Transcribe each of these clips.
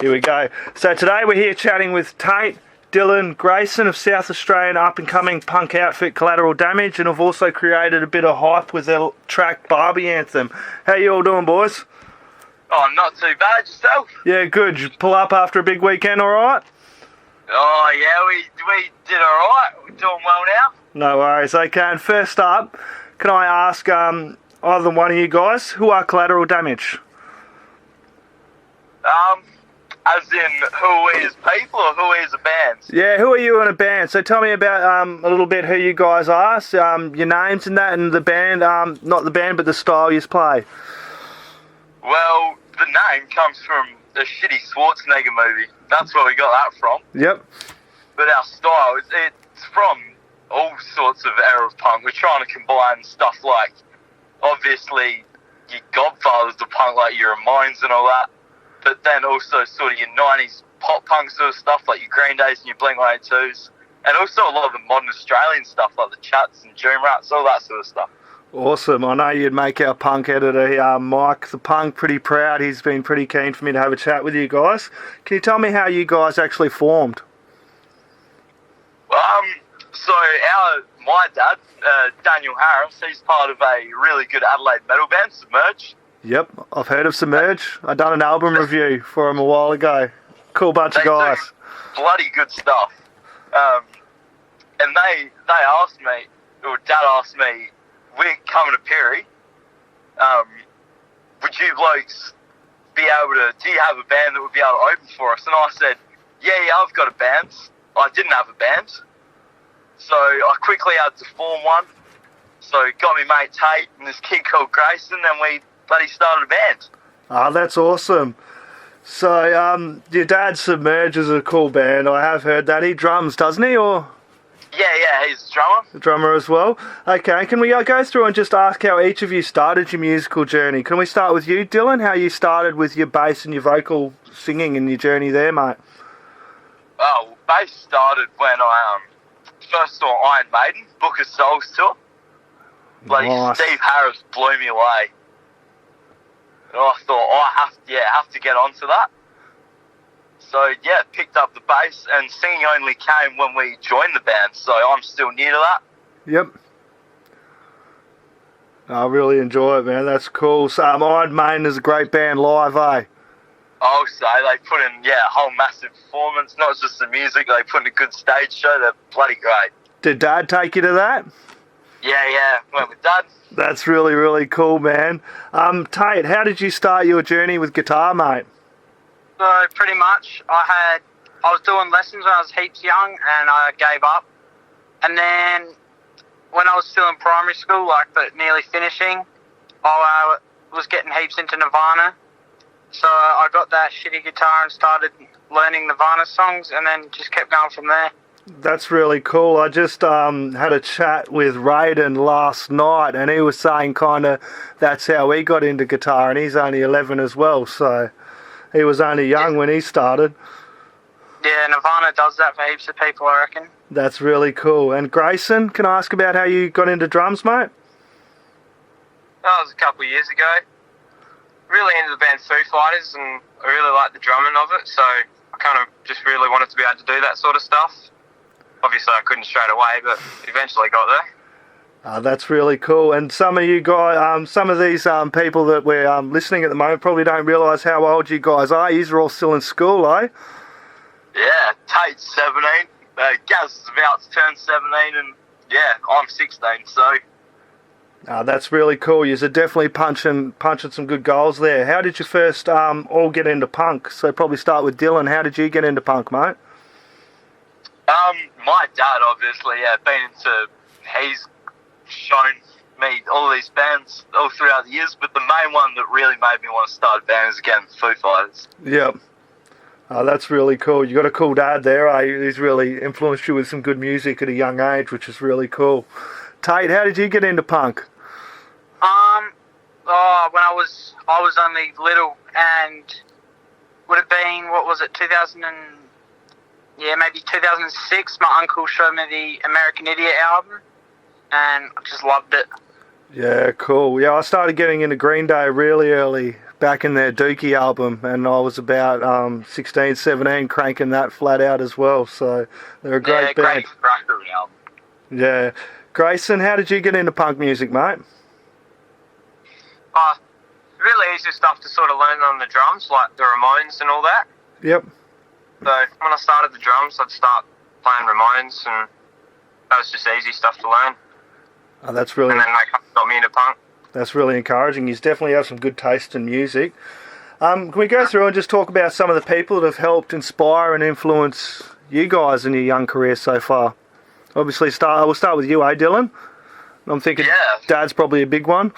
Here we go. So today we're here chatting with Tate, Dylan, Grayson of South Australian up-and-coming punk outfit Collateral Damage, and have also created a bit of hype with their track Barbie Anthem. How you all doing, boys? Oh, not too bad. Yourself? Yeah, good. Did you pull up after a big weekend, alright? Oh, yeah, we did alright. We're doing well now. No worries. Okay, and first up, can I ask either one of you guys, who are Collateral Damage? As in who we as people or who we as a band? Yeah, who are you in a band? So tell me about a little bit who you guys are, your names and that, and the band, not the band, but the style you play. Well, the name comes from the shitty Schwarzenegger movie. That's where we got that from. Yep. But our style, it's from all sorts of era of punk. We're trying to combine stuff like, obviously, your Godfathers of punk, like your Ramones and all that. But then also sort of your 90s pop punk sort of stuff, like your Green Days and your Blink-182s. And also a lot of the modern Australian stuff, like the Chats and Doom Rats, all that sort of stuff. Awesome. I know you'd make our punk editor, Mike the Punk, pretty proud. He's been pretty keen for me to have a chat with you guys. Can you tell me how you guys actually formed? So my dad, Daniel Harris, he's part of a really good Adelaide metal band, Submerge. Yep, I've heard of Submerge. I done an album review for him a while ago. Cool bunch of guys. Bloody good stuff. And they asked me, or Dad asked me, we're coming to Perry. Would you blokes be able to, do you have a band that would be able to open for us? And I said, yeah, I've got a band. I didn't have a band. So I quickly had to form one. So got me mate Tate and this kid called Grayson, and we bloody started a band. Ah, that's awesome. So, your dad Submerge is a cool band. I have heard that. He drums, doesn't he? Or Yeah, he's a drummer. a drummer as well. Okay, can we go through and just ask how each of you started your musical journey? Can we start with you, Dylan? How you started with your bass and your vocal singing and your journey there, mate? Oh, bass started when I first saw Iron Maiden, Book of Souls tour. Bloody Nice. Steve Harris blew me away. And I thought, I have to get onto that. So, yeah, picked up the bass, and singing only came when we joined the band, so I'm still new to that. Yep. I really enjoy it, man. That's cool. So, Iron Maiden is a great band live, eh? Also, they put in, a whole massive performance, not just the music, they put in a good stage show. They're bloody great. Did Dad take you to that? Yeah, went with Dad. That's really, really cool, man. Tate, how did you start your journey with guitar, mate? So pretty much, I was doing lessons when I was heaps young, and I gave up. And then when I was still in primary school, but nearly finishing, I was getting heaps into Nirvana. So I got that shitty guitar and started learning Nirvana songs, and then just kept going from there. That's really cool. I just had a chat with Raiden last night, and he was saying kind of that's how he got into guitar, and he's only 11 as well, so he was only young when he started. Yeah, Nirvana does that for heaps of people, I reckon. That's really cool. And Grayson, can I ask about how you got into drums, mate? That was a couple of years ago. Really into the band Foo Fighters, and I really liked the drumming of it, so I kind of just really wanted to be able to do that sort of stuff. Obviously, I couldn't straight away, but eventually got there. That's really cool. And some of you guys, some of these people that we're listening at the moment probably don't realise how old you guys are. You're all still in school, eh? Yeah, Tate's 17. Gaz is about to turn 17, and I'm 16, so... That's really cool. You're definitely punching some good goals there. How did you first all get into punk? So probably start with Dylan. How did you get into punk, mate? My dad, obviously, he's shown me all these bands all throughout the years, but the main one that really made me want to start a band is, again, Foo Fighters. Yep. That's really cool. You got a cool dad there, eh? He's really influenced you with some good music at a young age, which is really cool. Tate, how did you get into punk? When I was only little, and would have been, 2006, my uncle showed me the American Idiot album, and I just loved it. Yeah, cool. Yeah, I started getting into Green Day really early, back in their Dookie album, and I was about 16, 17, cranking that flat out as well. So they're a great band. Great record album. Yeah. Grayson, how did you get into punk music, mate? Really easy stuff to sort of learn on the drums, like the Ramones and all that. Yep. So when I started the drums, I'd start playing Ramones, and that was just easy stuff to learn. Oh, that's really. And then they got me into punk. That's really encouraging. You definitely have some good taste in music. Can we go through and just talk about some of the people that have helped inspire and influence you guys in your young career so far? Obviously, we'll start with you, Dylan? I'm thinking Dad's probably a big one.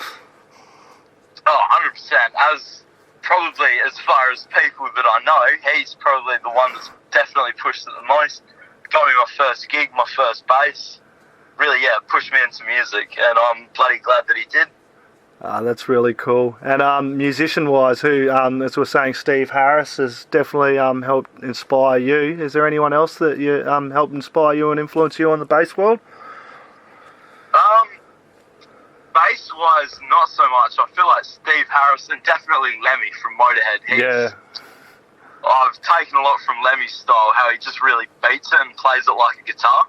Oh, 100%. As far as people that I know, he's probably the one that's definitely pushed it the most. Got me my first gig, my first bass. Really, pushed me into music, and I'm bloody glad that he did. That's really cool. And musician-wise, who, as we're saying, Steve Harris has definitely helped inspire you. Is there anyone else that you helped inspire you and influence you in the bass world? Bass-wise, not so much. I feel like Steve Harris and definitely Lemmy from Motorhead. I've taken a lot from Lemmy's style, how he just really beats it and plays it like a guitar.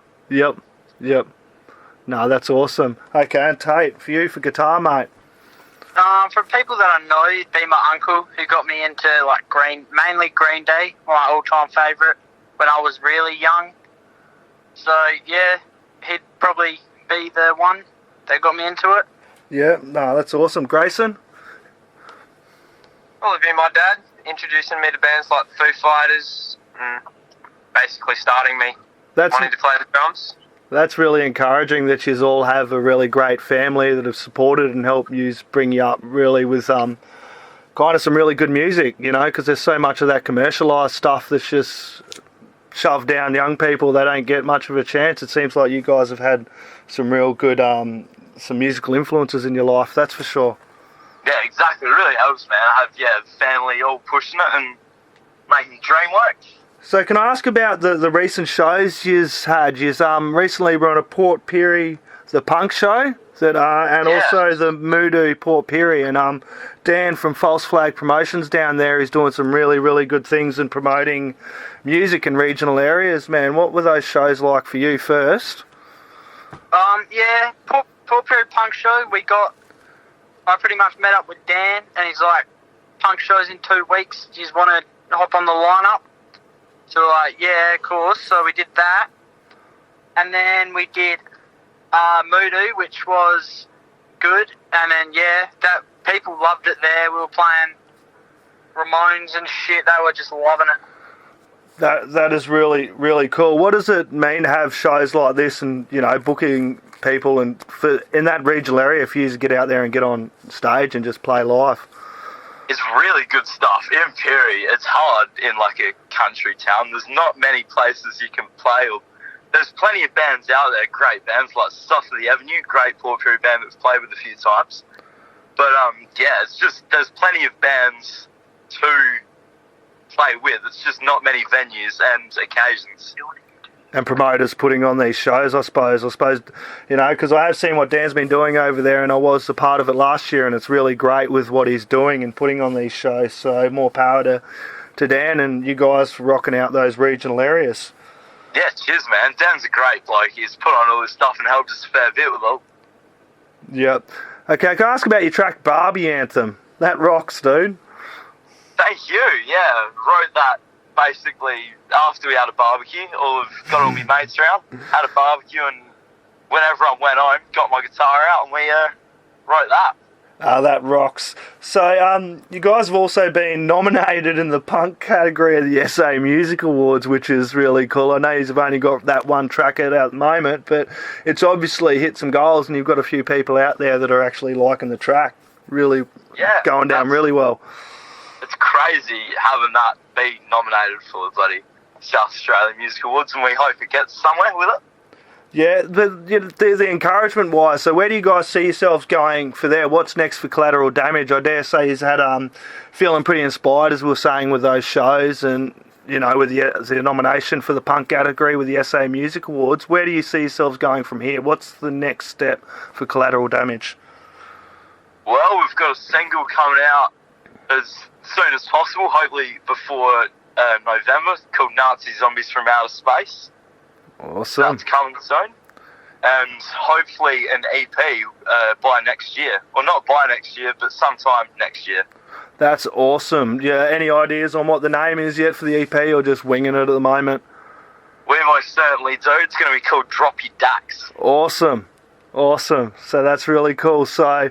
Yep. No, that's awesome. Okay, and Tate, for you, for guitar, mate? For people that I know, it'd be my uncle who got me into mainly Green Day, my all-time favourite, when I was really young. So yeah, he'd probably be the one that got me into it. Yeah, no, that's awesome. Grayson? Well, it'd be my dad introducing me to bands like Foo Fighters, and basically starting me wanting to play the drums. That's really encouraging that you all have a really great family that have supported and helped you bring you up really with kind of some really good music, because there's so much of that commercialised stuff that's just shoved down young people. They don't get much of a chance. It seems like you guys have had some real good some musical influences in your life, that's for sure. Yeah, exactly. It really helps, man. I have family all pushing it and making the dream work. So can I ask about the recent shows you've had? You've recently run a Port Pirie, the punk show, also the Moodoo Port Pirie, and Dan from False Flag Promotions down there is doing some really, really good things and promoting music in regional areas, man. What were those shows like for you first? Port Pirie Punk Show, I pretty much met up with Dan, and he's like, punk shows in 2 weeks, do you just want to hop on the lineup? So we're like, yeah, of course. So we did that. And then we did Moodoo, which was good. And then, that people loved it there. We were playing Ramones and shit. They were just loving it. That is really, really cool. What does it mean to have shows like this and, booking people and in that regional area for you to get out there and get on stage and just play live? It's really good stuff. In Pirie, it's hard in like a country town. There's not many places you can play. There's plenty of bands out there, great bands like Stuff of the Avenue, great Port Pirie band that's played with a few times. But it's just there's plenty of bands to play with. It's just not many venues and occasions. And promoters putting on these shows, I suppose, because I have seen what Dan's been doing over there, and I was a part of it last year, and it's really great with what he's doing and putting on these shows. So more power to Dan and you guys for rocking out those regional areas. Yeah, cheers, man. Dan's a great bloke. He's put on all this stuff and helped us a fair bit with it. Yep. Okay, can I ask about your track Barbie Anthem? That rocks, dude. Thank you. Yeah, wrote that basically after we had a barbecue. Got all my mates around, had a barbecue, and when everyone went home, got my guitar out, and we wrote that. That rocks. So you guys have also been nominated in the punk category of the SA Music Awards, which is really cool. I know you've only got that one track out at the moment, but it's obviously hit some goals, and you've got a few people out there that are actually liking the track. Really going down really well. It's crazy having that be nominated for the bloody South Australian Music Awards, and we hope it gets somewhere with it. Yeah, the encouragement-wise, so where do you guys see yourselves going for there? What's next for Collateral Damage? I dare say you've had feeling pretty inspired, as we were saying, with those shows and, with the nomination for the punk category with the SA Music Awards. Where do you see yourselves going from here? What's the next step for Collateral Damage? Well, we've got a single coming out as soon as possible, hopefully before November, called Nazi Zombies from Outer Space. Awesome. That's coming soon. And hopefully an EP by next year. Well, not by next year, but sometime next year. That's awesome. Yeah, any ideas on what the name is yet for the EP, or just winging it at the moment? We most certainly do. It's going to be called Drop Your Dax. Awesome. Awesome. So that's really cool. So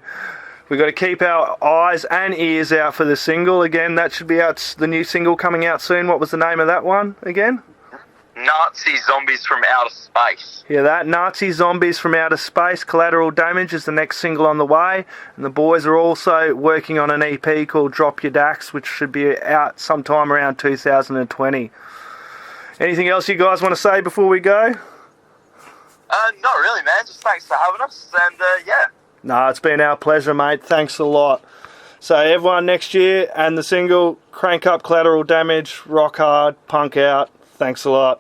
we've got to keep our eyes and ears out for the single. Again, that should be out, the new single coming out soon. What was the name of that one again? Nazi Zombies from Outer Space. Yeah, that Nazi Zombies from Outer Space. Collateral Damage is the next single on the way. And the boys are also working on an EP called Drop Your Dax, which should be out sometime around 2020. Anything else you guys want to say before we go? Not really, man. Just thanks for having us. And yeah. No, it's been our pleasure, mate. Thanks a lot. So everyone, next year, and the single, Crank Up, Collateral Damage, rock hard, punk out. Thanks a lot.